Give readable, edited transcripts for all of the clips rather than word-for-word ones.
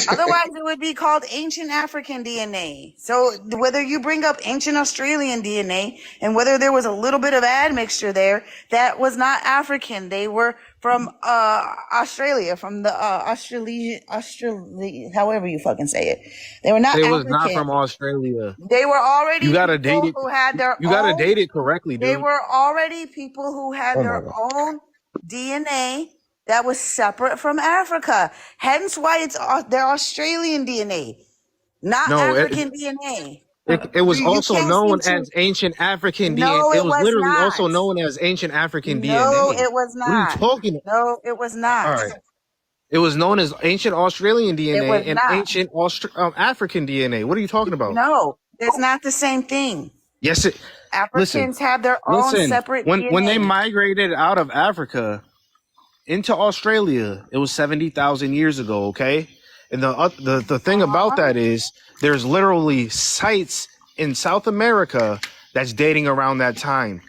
Otherwise, it would be called ancient African DNA. So whether you bring up ancient Australian DNA and whether there was a little bit of admixture there, that was not African. They were from Australia, from the Australia, however you fucking say it. They were not It was not African. from Australia. They were already You gotta date people it. who had their You gotta own. date it correctly, They dude. were already people who had Oh my their God. own DNA that was separate from Africa. Hence why it's their Australian DNA, not No, African DNA. it was You also can't known seem to. as ancient African DNA. No, It it was was literally not. also known as ancient African No, DNA. it was What are you not. talking about? No, it was All not. right. It was known as ancient Australian It DNA was and not. ancient African DNA. What are you talking about? No, it's not the same thing. Yes, listen, Africans have their own separate DNA. when they migrated out of Africa into Australia, it was 70,000 years ago, okay? And the thing about that is there's literally sites in South America that's dating around that time.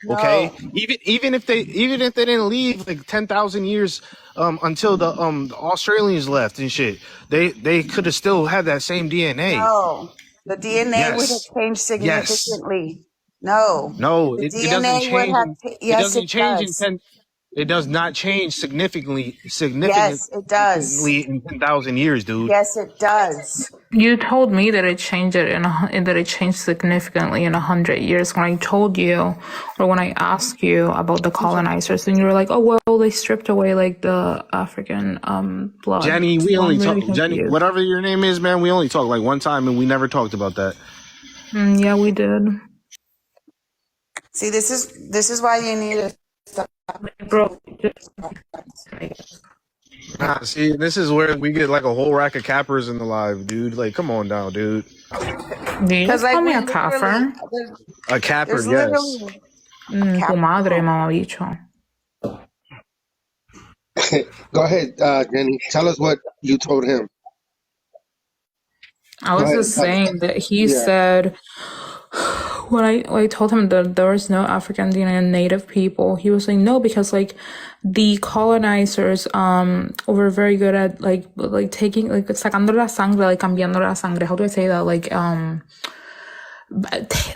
Okay? No. Even if they didn't leave like 10,000 years until the Australians left and shit, they could have still had that same DNA. No. The DNA would have Yes. changed Yes. significantly. No. No, The it doesn't DNA would change. have. Yes, it doesn't it change does. in 10. It does not change significantly Yes, it does. in 10,000 years, dude. Yes, it does. You told me that it changed that it changed significantly in 100 years when I told you, or when I asked you about the colonizers, and you were like, "Oh well, they stripped away like the African blood." Jenny, we So only I'm really talk. Jenny, confused. whatever your name is, man, we only talked like one time, and we never talked about that. Yeah, we did. See, this is why you need to stop. Bro, Nah, see, this is where we get like a whole rack of cappers in the live, dude. Like, come on down, dude. do you just call me a kafir? A capper, There's yes. literally Tu madre, mamabicho. Go ahead, Jenny. Tell us what you told him. I was just saying that he said when I told him that there was no African DNA and native people, he was saying no because like the colonizers were very good at like taking like sacando la sangre, like cambiando la sangre. How do I say that?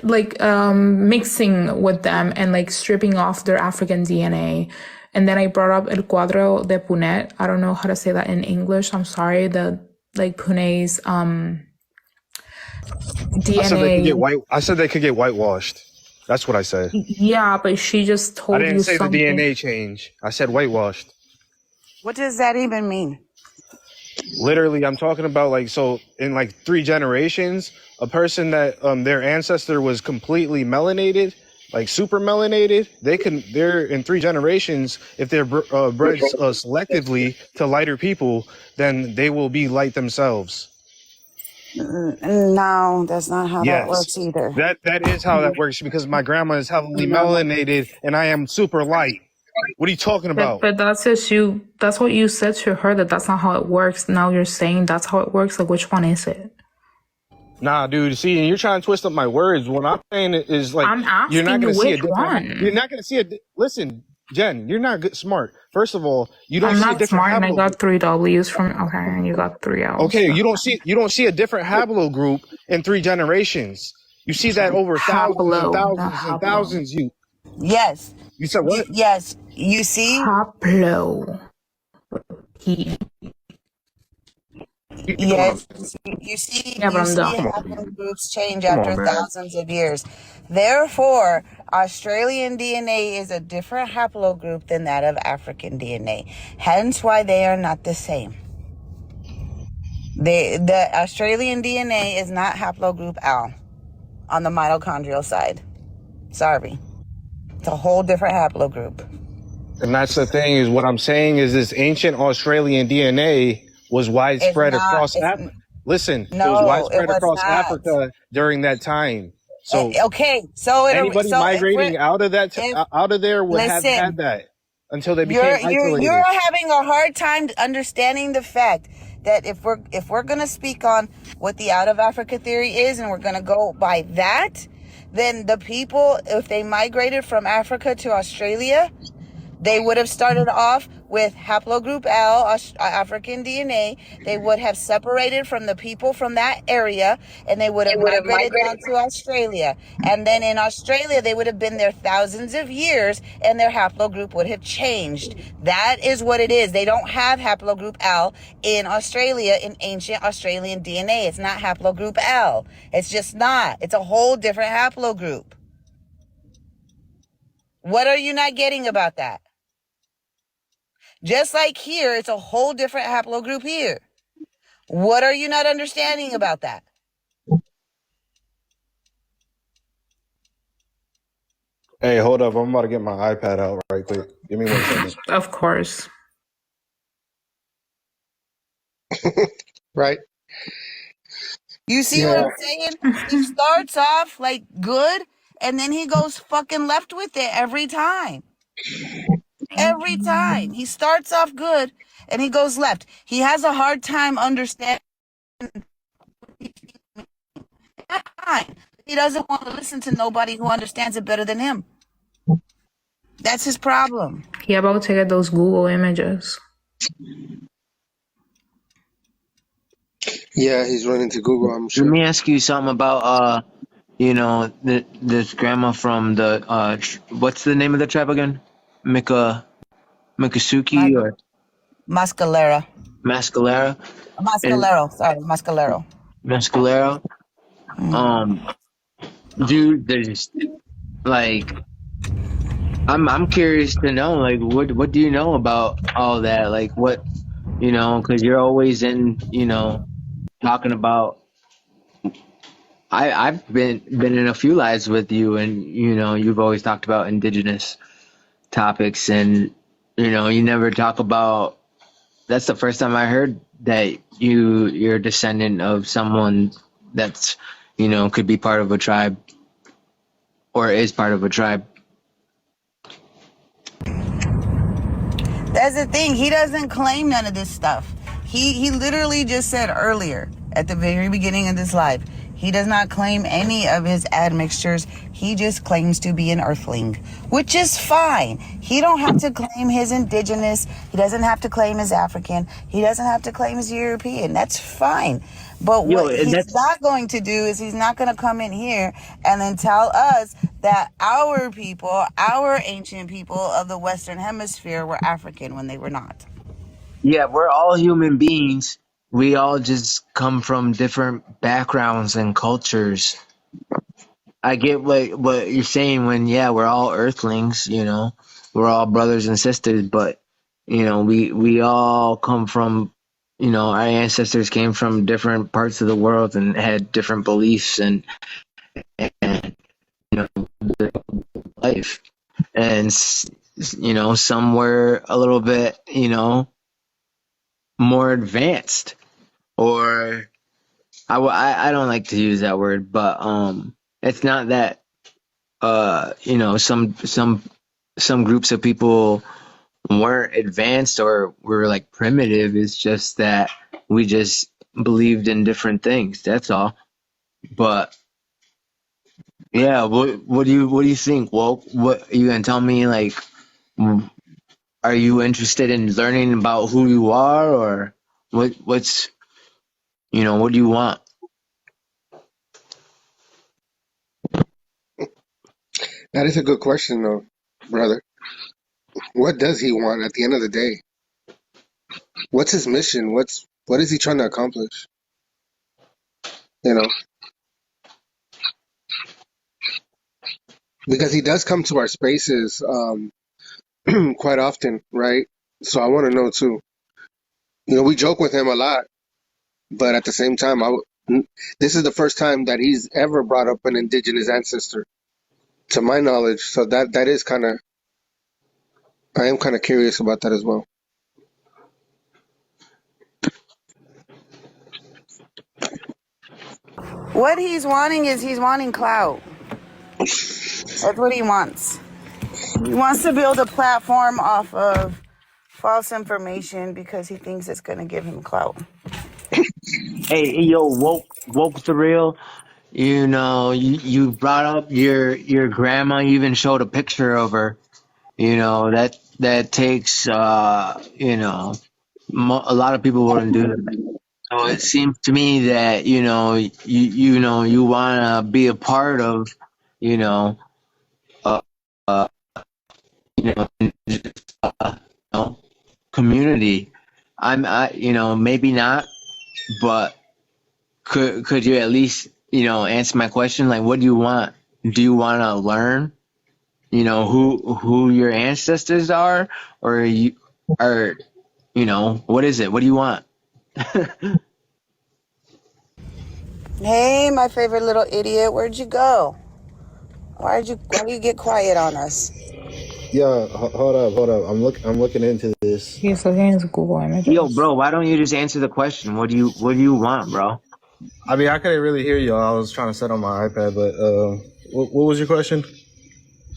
Like mixing with them and like stripping off their African DNA. And then I brought up el cuadro de Punet. I don't know how to say that in English. I'm sorry. The like Punet's DNA. I said they could get whitewashed. That's what I said. Yeah, but she just told I didn't you say something. the DNA change. I said whitewashed. What does that even mean? Literally, I'm talking about like, so in like 3 generations, a person that their ancestor was completely melanated, like super melanated, they're in 3 generations, if they're bred selectively to lighter people, then they will be light themselves. No, that's not how that works either. That is how that works, because my grandma is heavily melanated and I am super light. What are you talking about? But that's what you said to her, that's not how it works. Now you're saying that's how it works. Like, which one is it? Nah, dude. See, you're trying to twist up my words. What I'm saying is like, I'm asking you're not going to see a which different. one. You're not going to see a. Listen, Jen, you're not good, smart. First of all, you don't I'm see a not different. smart, and I haplogroup. got 3 W's from. Okay, and you got 3 L's. Okay, you don't see a different haplogroup in 3 generations. You see that over thousands and thousands and thousands. Yes. You said what? Yes. You see? Haplo. Yes. You see haplogroups change after thousands of years. Therefore, Australian DNA is a different haplogroup than that of African DNA. Hence why they are not the same. The Australian DNA is not haplogroup L on the mitochondrial side. Sorry. It's a whole different haplogroup. And that's the thing, is what I'm saying is this ancient Australian DNA was widespread across Africa. Listen, it was widespread across Africa during that time. So so anybody migrating out of there would have had that until they became isolated. You're having a hard time understanding the fact that if we're gonna speak on what the out of Africa theory is, and we're gonna go by that, then the people, if they migrated from Africa to Australia, They would have started off with haplogroup L, African DNA. They would have separated from the people from that area, and they would have migrated down to Australia. And then in Australia, they would have been there thousands of years, and their haplogroup would have changed. That is what it is. They don't have haplogroup L in Australia, in ancient Australian DNA. It's not haplogroup L. It's just not. It's a whole different haplogroup. What are you not getting about that? Just like here, it's a whole different haplogroup here. What are you not understanding about that? Hey, hold up. I'm about to get my iPad out right quick. Give me 1 second. Of course. Right? You see what I'm saying? He starts off like good, and then he goes fucking left with it every time. Every time. He starts off good, and he goes left. He has a hard time understanding. He doesn't want to listen to nobody who understands it better than him. That's his problem. He about to get those Google images. Yeah, he's running to Google, I'm Let sure. me ask you something about this grandma from the what's the name of the tribe again? Miccosukee or Mascalera. Mascalera? Mascalero. Mescalero. Dude, there's like I'm curious to know, like, what do you know about all that? Like, what, because you're always in, talking about. I've been in a few lives with you, and you've always talked about indigenous topics, and you never talk about. That's the first time I heard that you're a descendant of someone that's could be part of a tribe or is part of a tribe. That's the thing. He doesn't claim none of this stuff. He literally just said earlier at the very beginning of this live, he does not claim any of his admixtures. He just claims to be an earthling, which is fine. He don't have to claim his indigenous. He doesn't have to claim his African. He doesn't have to claim his European. That's fine. But what he's not going to do is he's not going to come in here and then tell us that our people, our ancient people of the Western Hemisphere were African when they were not. Yeah, we're all human beings. We all just come from different backgrounds and cultures. I get what you're saying when, yeah, we're all earthlings, we're all brothers and sisters, but, we all come from, our ancestors came from different parts of the world and had different beliefs and life. And, some were a little bit, more advanced, or I don't like to use that word, but it's not that some groups of people weren't advanced or were like primitive. It's just that we just believed in different things, that's all. But yeah, what do you think, Woke? What are you gonna tell me? Like, are you interested in learning about who you are, or what's what do you want? That is a good question, though, brother. What does he want at the end of the day? What's his mission? What is he trying to accomplish? Because he does come to our spaces quite often, right? So I want to know too. We joke with him a lot, but at the same time, this is the first time that he's ever brought up an indigenous ancestor, to my knowledge. So that is kind of, I am kind of curious about that as well. What he's wanting is he's wanting clout. That's what he wants. He wants to build a platform off of false information because he thinks it's going to give him clout. Hey, yo, woke the real. You brought up your grandma. You even showed a picture of her. That that takes, you know, a lot of people wouldn't do that. So it seems to me that, you want to be a part of, you know, uh, uh, you know, you know, community. Maybe not, but could you at least, answer my question? Like, what do you want? Do you want to learn, who your ancestors are, or what is it? What do you want? Hey, my favorite little idiot, where'd you go? Why do you get quiet on us? Yeah, hold up. I'm looking into this. He's looking at his Google Yo, Images. bro, why don't you just answer the question? What do you want, bro? I mean, I couldn't really hear you. I was trying to set on my iPad, but what was your question?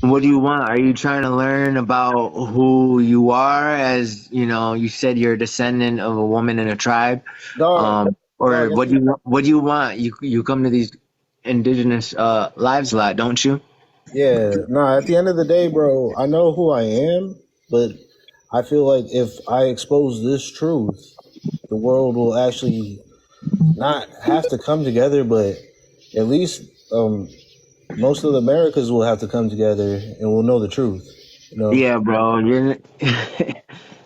What do you want? Are you trying to learn about who you are, as you said you're a descendant of a woman in a tribe? Dog, Or dog. what do you want? You come to these indigenous lives a lot, don't you? Yeah, nah. At the end of the day, bro, I know who I am, but I feel like if I expose this truth, the world will actually not have to come together, but at least most of the Americas will have to come together and will know the truth. You know? Yeah, bro.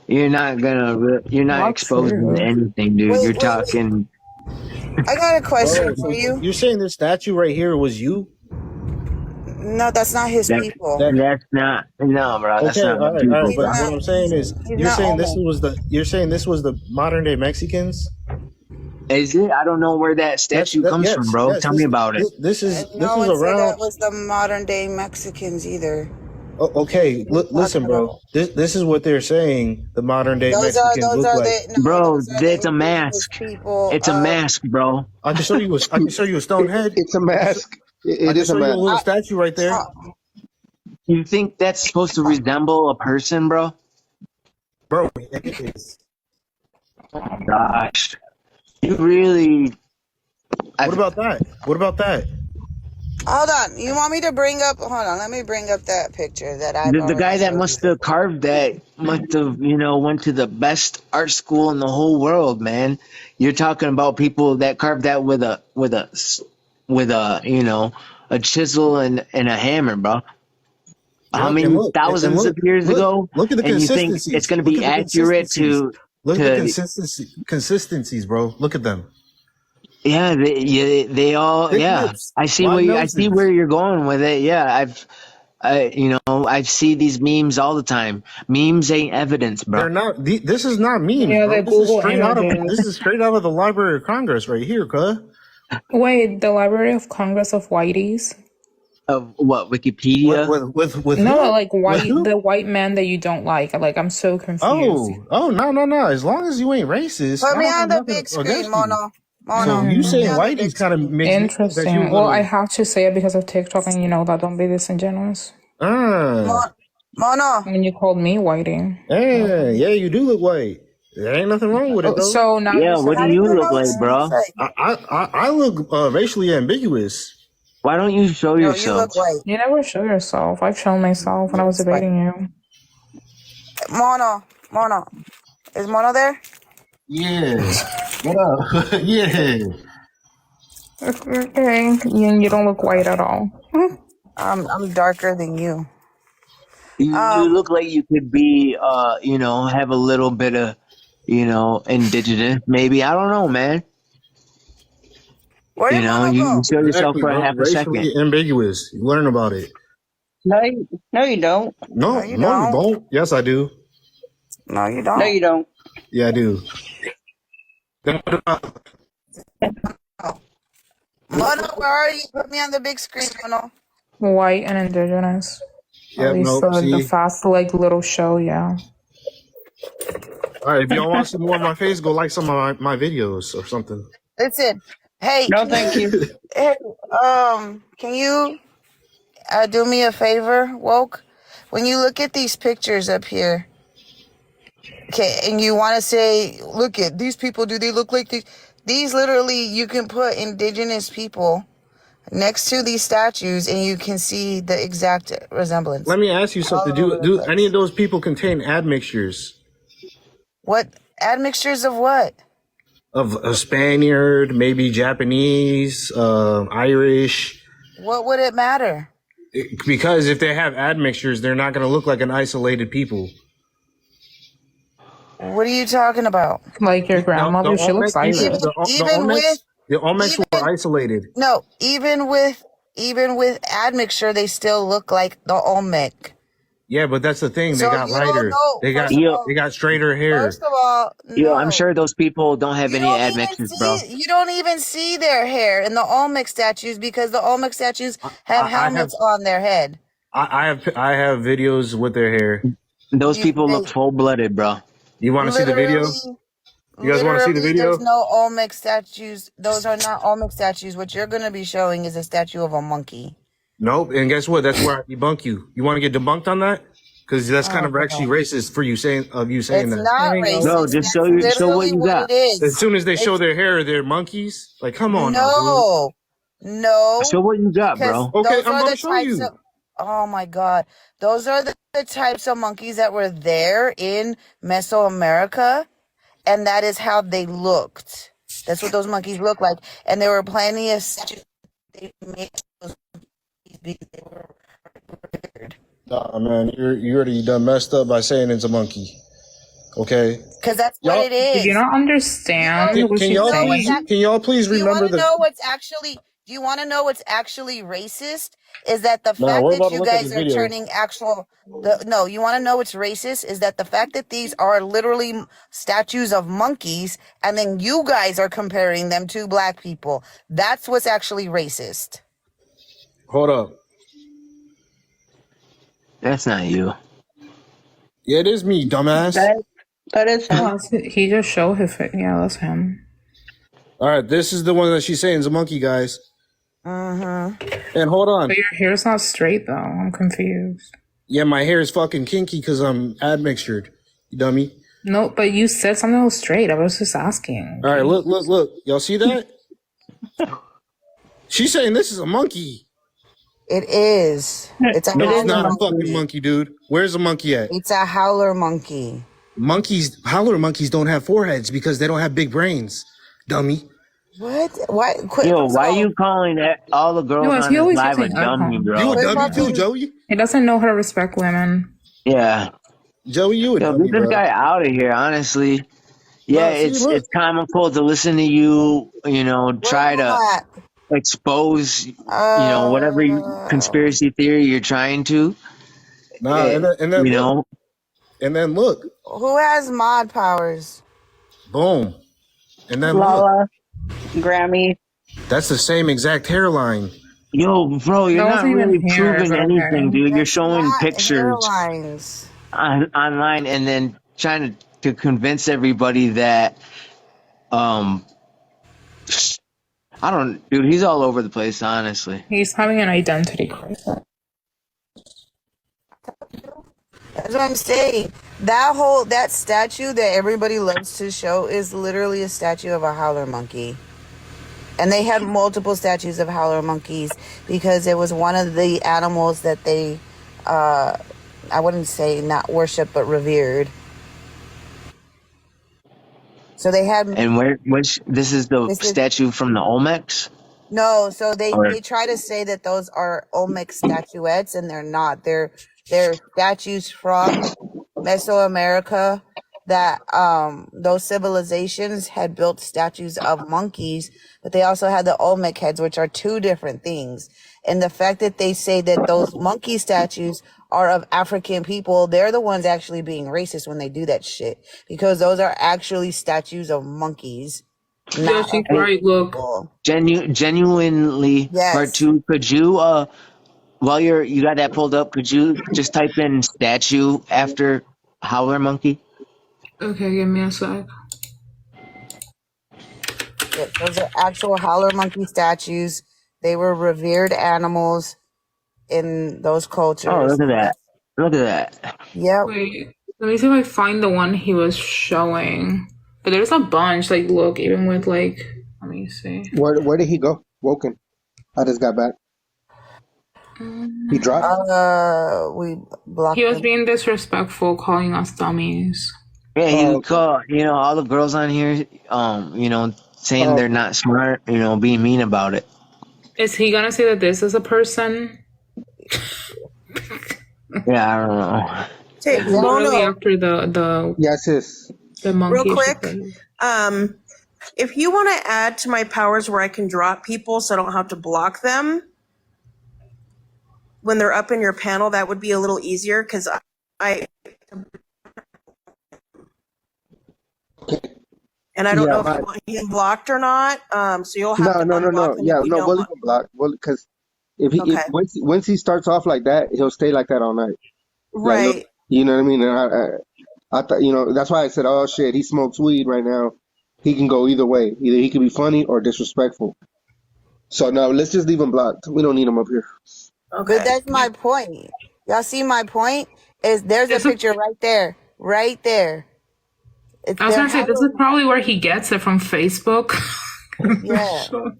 You're not Not exposing true. anything, dude. Wait, You're wait, wait. talking. I got a question Bro, for you. you're saying this statue right here was you? No, that's not his That people. That that's not no, bro. That's okay, not my all right. He's people, But bro. not. what I'm saying is, He's not Omo. you're saying this was the modern day Mexicans. Is it? I don't know where that statue comes from, bro. Yes. Tell me about it. This No is one said that around. was the modern day Mexicans either. Okay, What are you talking listen, about? bro. This is what they're saying. The modern day Mexicans Those look are like. the no, Bro, those are the it's a indigenous mask. people It's a of. mask, bro. I can show you a stone head. It's a mask. I It can is a show you a mask. little statue right there, You think that's supposed to resemble a person, bro? bro. It is. Gosh. You really What I've about that? What about that? Hold on. You want me to bring up? Hold on. Let me bring up that picture that I've the already guy that showed must you. have carved that must have, went to the best art school in the whole world, man. You're talking about people that carved that with a chisel and a hammer, bro. How Yep. And many look, thousands of years ago? look at the And you think it's consistencies. going to Look be at the accurate consistencies. Look at the to consistencies, bro. Look at them. yeah, they all, Thick yeah. lips, I see wide I see where noses. you're going with it. Yeah, I see these memes all the time. Memes ain't evidence, bro. They're not. This is not memes, Yeah, bro. the Google Images. This is straight out of the Library of Congress right here, cuz. Wait, the Library of Congress of Whiteys? Of what, Wikipedia? With No, who? like With who? the white man that you don't like. Like, I'm so confused. No. As long as you ain't racist, Put I me don't on have the nothing big screen, against you. Mono. So Mono. you Put me saying Mm, on the big whitey's kind of screen. makes me think that you a interesting. Well, I little. have to say it because of TikTok, and you know that. Don't be disingenuous. Ah, Mono. When you called me whitey. yeah, you do look white. There ain't nothing wrong with it Oh, though. so now Yeah, you're what do How do saying you you look know like, it's bro? fake? I look racially ambiguous. Why don't you show No, you yourself? look white. you never show yourself. I've shown myself when I was It's white. debating you. Mono. Is Mono there? Yeah. What up? Yeah. Okay, you don't look white at all. I'm darker than you. You Um, look like you could be, have a little bit of, indigenous, maybe. I don't know, man. where did Mono You go? show yourself Exactly, for a bro. half a second. Racially ambiguous. You learn about it. No, you don't. No, No, you no, you don't. don't. Yes, I do. No, you No, don't. you don't. Yeah, I do. Then Oh. Mono, where are you? Put me on the big screen, Mono. White and indigenous. At yeah, least no. the See, fast like little show, yeah. all right. If y'all want to see more of my face, go like some of my videos or something. Listen. Hey, No, thank you. hey, can you do me a favor, woke? When you look at these pictures up here, okay, and you want to say, look at these people, do they look like these? These literally, you can put indigenous people next to these statues, and you can see the exact resemblance. Let me ask you something. All over the Do place. any of those people contain admixtures What admixtures of what? of a Spaniard, maybe Japanese, Irish? What would it matter? Because if they have admixtures, they're not going to look like an isolated people. What are you talking about? Like your grandmother, she looks Irish. Even The Olmecs even were isolated. no, even with admixture, they still look like the Olmec. Yeah, but that's the thing. They So got you don't lighter. know. They got First of all, they got straighter hair. first of all, Yo, I'm no. sure those people don't have You any don't even admixtures, bro. see. You don't even see their hair in the Olmec statues because the Olmec statues have helmets on their head. I have videos with their hair. Those people look full-blooded, bro. You want to see the video? You guys want to see the video? There's no Olmec statues. Those are not Olmec statues. What you're going to be showing is a statue of a monkey. Nope. And guess what? That's where I debunk you. You want to get debunked on that? Because that's kind of actually racist for you saying It's that. not racist. No, just show what you got. It is. As soon as they show their hair, they're monkeys. Like, come on, No, no. Show what you got, bro. Okay, Those I'm are gonna the show types you. of. Oh my God, those are the types of monkeys that were there in Mesoamerica, and that is how they looked. That's what those monkeys look like, and there were plenty of statues they made those monkeys because they were weird. Nah, man, you already done messed up by saying it's a monkey. Okay. Because that's what it is. Do you not understand what she's saying? Can y'all please Do you remember want to know what's actually? Do you want to know what's actually racist? Is that the No, fact we're about that to you look at guys this are video. turning actual? No, you want to know what's racist? Is that the fact that these are literally statues of monkeys, and then you guys are comparing them to black people? That's what's actually racist. Hold up. That's not you. Yeah, it is me, dumbass. That is him. He just showed his face. Yeah, that's him. All right, this is the one that she's saying is a monkey, guys. And hold on. But your hair's not straight, though. I'm confused. Yeah, my hair is fucking kinky because I'm admixtured. You dummy. No, but you said something was straight. I was just asking. All right, look. Y'all see that? She's saying this is a monkey. It is. It's a No, it's howler not a monkey. fucking monkey, dude. Where's the monkey at? It's a howler monkey. Howler monkeys don't have foreheads because they don't have big brains. Dummy. What? Why? Quit. Yo, why are you calling all the girls No, on he this always live a using dummy, alcohol. bro? You a dummy fucking- too, Joey? He doesn't know how to respect women. Yeah. Joey, you a Yo, dummy, get this bro. guy out of here, honestly. Yeah, Bro, see, look. it's comical to listen to you, try to What? expose, whatever conspiracy theory you're trying to. Nah, and then you look. know, And then look. Who has mod powers? Boom. And then look. Lala, Grammy. That's the same exact hairline. yo, bro, you're That not wasn't even really hair, proving but okay. anything, dude. You're That's showing not pictures hairlines. online and then trying to convince everybody that, dude, he's all over the place, honestly. He's having an identity crisis. That's what I'm saying. That statue that everybody loves to show is literally a statue of a howler monkey. And they had multiple statues of howler monkeys because it was one of the animals that they, I wouldn't say not worship, but revered. So they had... And this is the statue from the Olmecs? No, so they try to say that those are Olmec statuettes, and they're not. They're statues from Mesoamerica that those civilizations had built statues of monkeys, but they also had the Olmec heads, which are two different things. And the fact that they say that those monkey statues are of African people, they're the ones actually being racist when they do that shit, because those are actually statues of monkeys. Yeah, she's right. Look, Genuinely, Yes. part two. Could you, while you got that pulled up, could you just type in statue after howler monkey? okay, give me a sec. Yeah, those are actual howler monkey statues. They were revered animals in those cultures. Oh, look at that! Look at that! Yep. Wait, let me see if I find the one he was showing. But there's a bunch. Like, look, even with like, let me see. Where did he go? Woken. I just got back. He dropped. We He blocked was them. being disrespectful, calling us dummies. Yeah, Oh, he okay. called, all the girls on here, saying Oh, they're okay. not smart, being mean about it. Is he gonna say that this is a person? Yeah, I don't know. Hey, Literally Mono, after the Yes, sis. the real monkey shit. quick. If you want to add to my powers where I can drop people so I don't have to block them when they're up in your panel, that would be a little easier because I and I don't Yeah, know if you want him blocked or not. So you'll have to unblock no. them if Yeah, you no. don't We'll leave want. him blocked. Well, because if Okay. once he starts off like that, he'll stay like that all night. Like, Right. you know what I mean? And I thought, that's why I said, oh shit, he smokes weed right now. He can go either way. Either he can be funny or disrespectful. So no, let's just leave him blocked. We don't need him up here. Okay. But that's my point. Y'all see my point? There's a picture right there. Right there. I was gonna say this is probably where he gets it from Facebook. Yeah. Sure.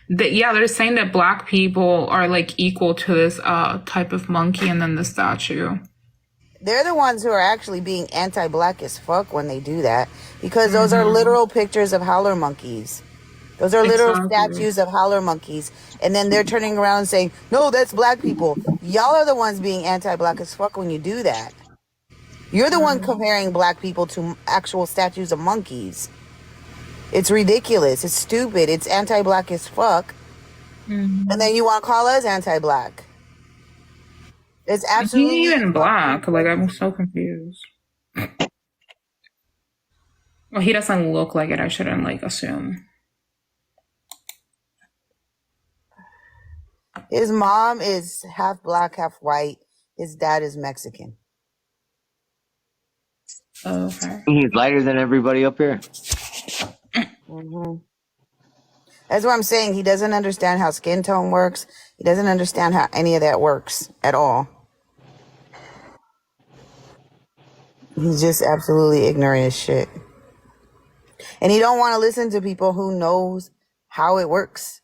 They're saying that black people are like equal to this type of monkey and then the statue. They're the ones who are actually being anti-black as fuck when they do that, because those are literal pictures of howler monkeys. Those are literal statues of howler monkeys. And then they're turning around and saying, no, that's black people. Y'all are the ones being anti-black as fuck when you do that. You're the one comparing black people to actual statues of monkeys. It's ridiculous. It's stupid. It's anti-black as fuck. And then you want to call us anti-black. It's absolutely... He ain't even black. Like, I'm so confused. Well, he doesn't look like it. I shouldn't, assume. His mom is half black, half white. His dad is Mexican. Okay. He's lighter than everybody up here. That's what I'm saying. He doesn't understand how skin tone works. He doesn't understand how any of that works at all. He's just absolutely ignorant as shit. And he don't want to listen to people who knows how it works.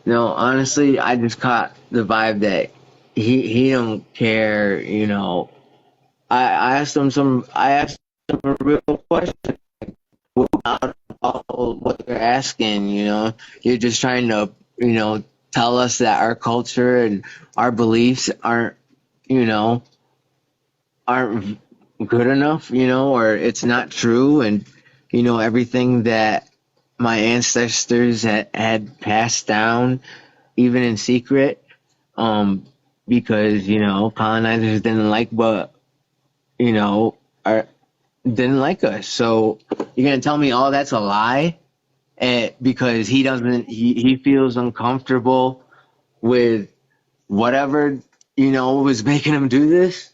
No, honestly, I just caught the vibe that he don't care. I asked him a real question about all what they're asking. You're just trying to tell us that our culture and our beliefs aren't good enough, or it's not true, and everything that my ancestors had passed down, even in secret, because colonizers didn't like what didn't like us. So you're gonna tell me all that's a lie, because he feels uncomfortable with whatever was making him do this.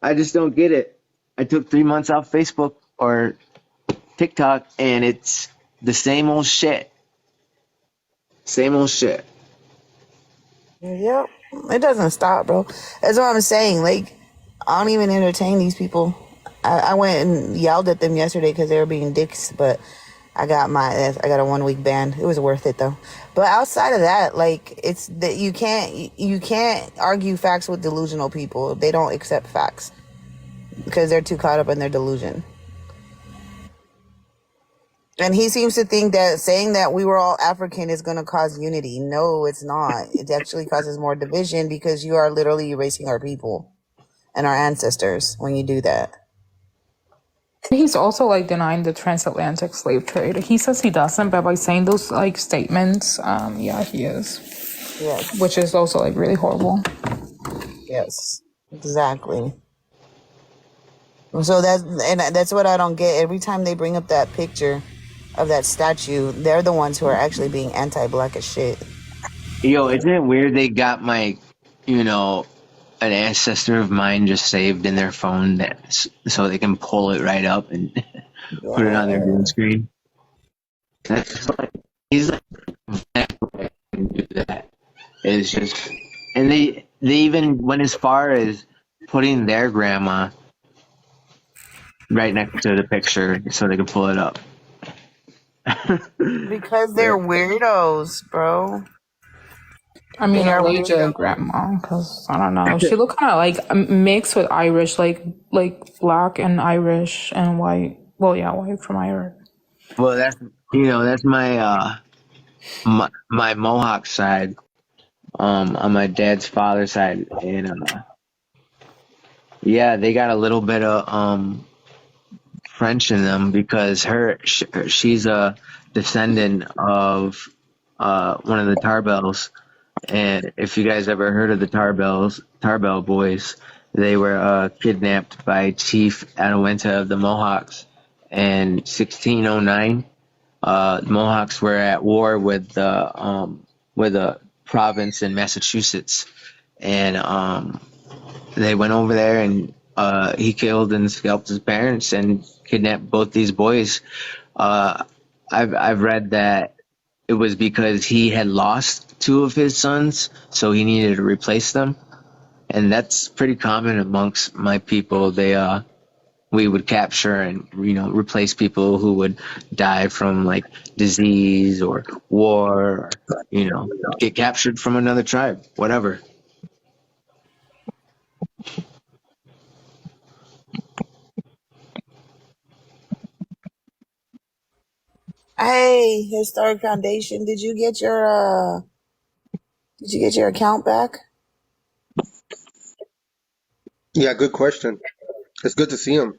I just don't get it. I took 3 months off Facebook or TikTok, and it's the same old shit. Same old shit. Yep. It doesn't stop, bro. That's what I'm saying. I don't even entertain these people. I went and yelled at them yesterday because they were being dicks, but I got a 1 week ban. It was worth it though. But outside of that, it's that you can't argue facts with delusional people. They don't accept facts because they're too caught up in their delusion. And he seems to think that saying that we were all African is going to cause unity. No, it's not. It actually causes more division because you are literally erasing our people and our ancestors when you do that. He's also denying the transatlantic slave trade. He says he doesn't, but by saying those statements, yeah, he is. Yes. Which is also really horrible. Yes. Exactly. So that's what I don't get. Every time they bring up that picture of that statue, they're the ones who are actually being anti-black as shit. Yo, isn't it weird they got my, an ancestor of mine just saved in their phone so they can pull it right up and put it on their green screen? That's he's do that. It's just, and they even went as far as putting their grandma right next to the picture so they could pull it up. Because they're weirdos, bro. I mean, They are Elijah weirdos. grandma, because I don't know. She looked kind of like mixed with Irish, like black and Irish and white. Well, yeah, white from Irish. Well, that's my Mohawk side, on my dad's father's side, and yeah, they got a little bit of French in them because she's a descendant of one of the Tarbells. And if you guys ever heard of the Tarbell boys, they were kidnapped by Chief Adewinta of the Mohawks in 1609. The Mohawks were at war with a province in Massachusetts, and they went over there, and he killed and scalped his parents and kidnapped both these boys. I've read that it was because he had lost two of his sons, so he needed to replace them, and that's pretty common amongst my people. We would capture and replace people who would die from like disease or war, or get captured from another tribe, whatever. Hey, Historic Foundation, did you get your account back? Yeah, good question. It's good to see him.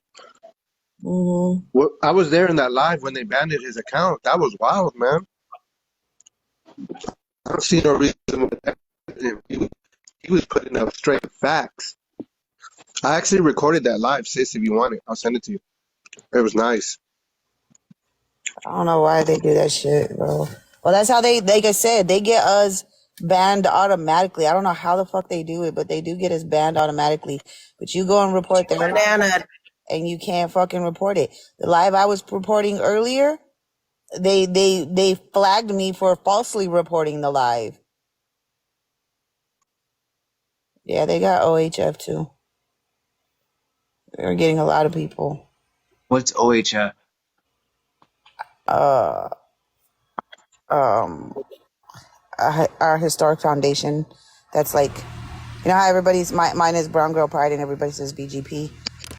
Mm-hmm. Well, I was there in that live when they banned his account. That was wild, man. I don't see no reason with that. He was putting up straight facts. I actually recorded that live, sis. If you want it, I'll send it to you. It was nice. I don't know why they do that shit, bro. Well, that's how like I said, they get us banned automatically. I don't know how the fuck they do it, but they do get us banned automatically. But you go and report their live, Banana. and you can't fucking report it. The live I was reporting earlier, they flagged me for falsely reporting the live. Yeah, they got OHF too. They're getting a lot of people. What's OHF? Uh, um, our historic foundation. That's like, you know how mine is Brown Girl Pride and everybody says BGP.